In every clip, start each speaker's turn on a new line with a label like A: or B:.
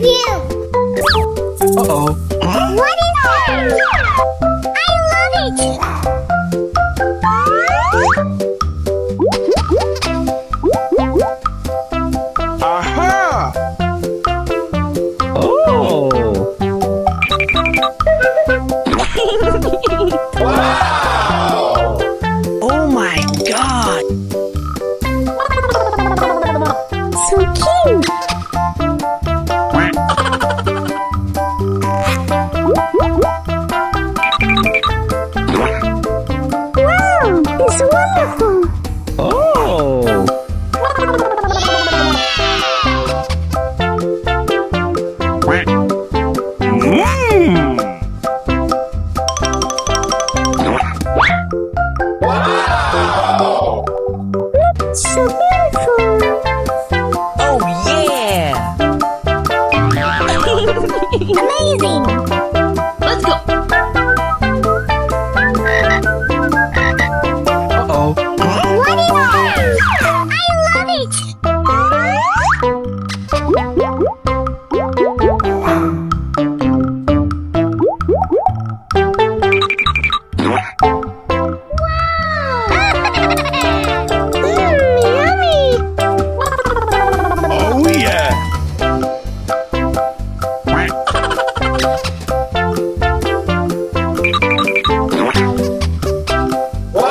A: Pew!
B: Uh-oh.
A: What is that? I love it!
B: Aha! Oh! Wow! Oh my God!
A: So cute! Wow! It's wonderful!
B: Oh! Wow!
A: So beautiful!
B: Oh yeah!
A: Amazing!
C: Let's go.
B: Uh-oh.
A: What is that? I love it! Yummy!
B: Oh yeah! Wow!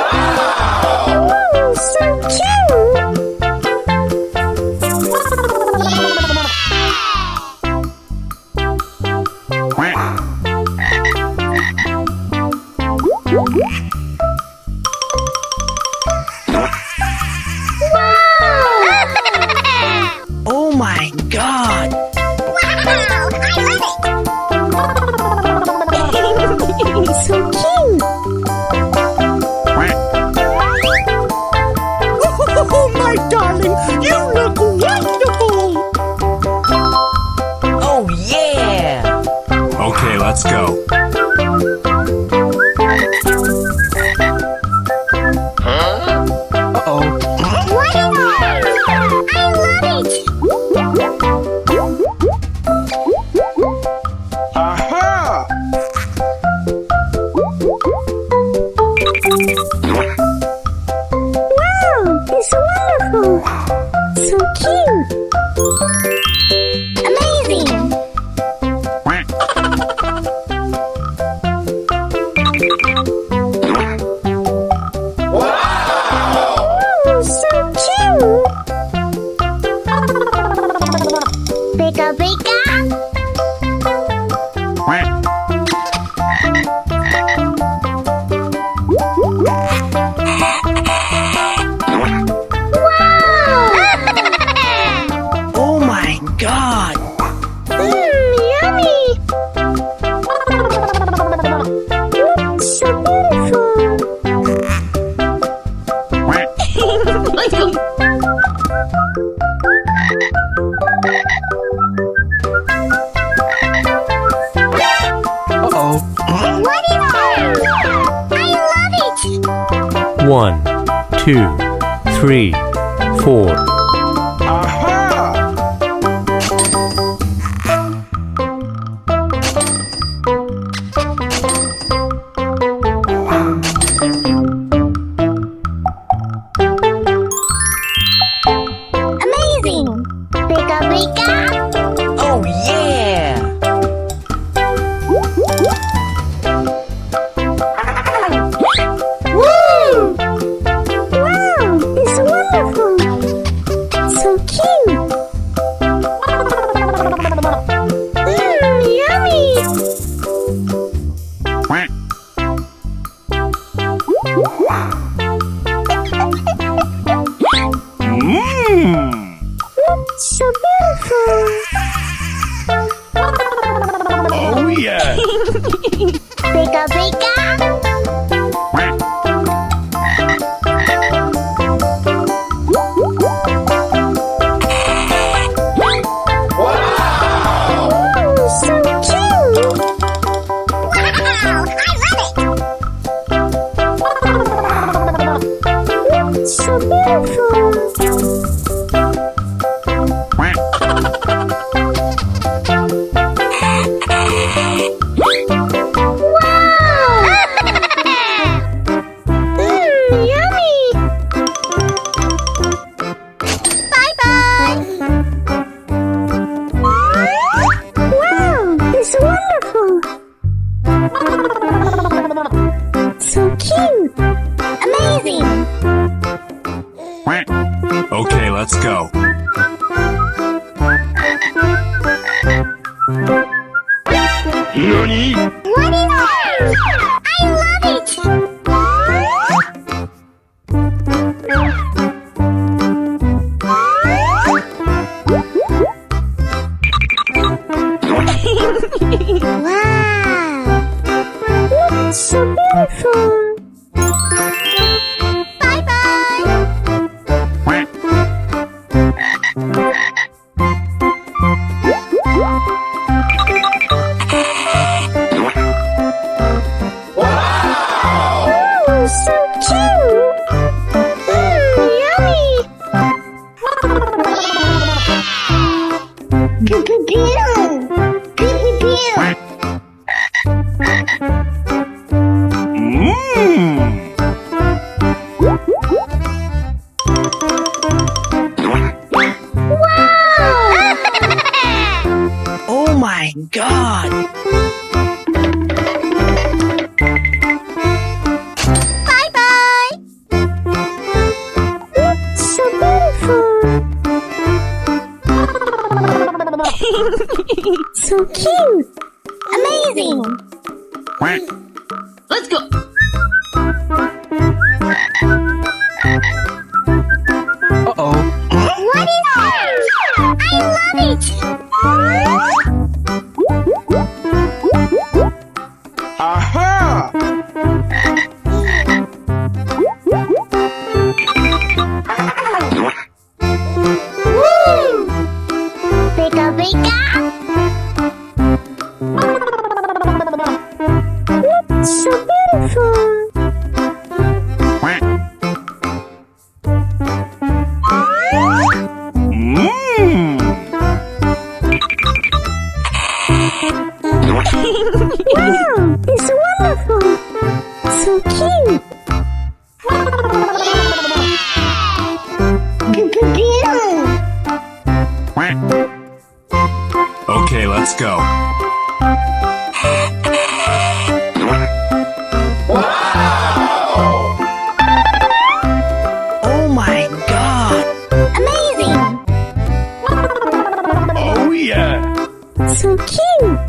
A: Oh, so cute!
B: Oh my God!
A: Wow! I love it! So cute!
B: Oh my darling, you look wonderful! Oh yeah!
D: Okay, let's go.
B: Uh-oh.
A: What is that? I love it!
B: Aha!
A: Wow! It's wonderful! So cute! Amazing! Oh, so cute! Beka beka! Wow!
B: Oh my God!
A: Yummy! So beautiful!
C: Let's go.
B: Uh-oh.
A: What is that? I love it!
D: 1, 2, 3, 4.
B: Aha!
A: Amazing! Beka beka!
B: Oh yeah!
A: Woo! Wow! It's wonderful! So cute! Yummy! So beautiful!
B: Oh yeah!
A: Beka beka! Oh, so cute! Wow! I love it! So beautiful!
D: let's go.
B: Nani?
A: What is that? I love it! Wow! It's so beautiful! Bye-bye! Oh, so cute! Yummy! Good.
B: Oh my god!
A: Bye-bye! It's so beautiful! So cute! Amazing!
C: Let's go.
B: Uh-oh.
A: What is that? I love it!
B: Aha!
A: Woo! Pika pika! It's so beautiful! Wow! It's wonderful! So cute!
D: Okay, let's go.
B: Oh my god!
A: Amazing!
B: Oh yeah!
A: So cute!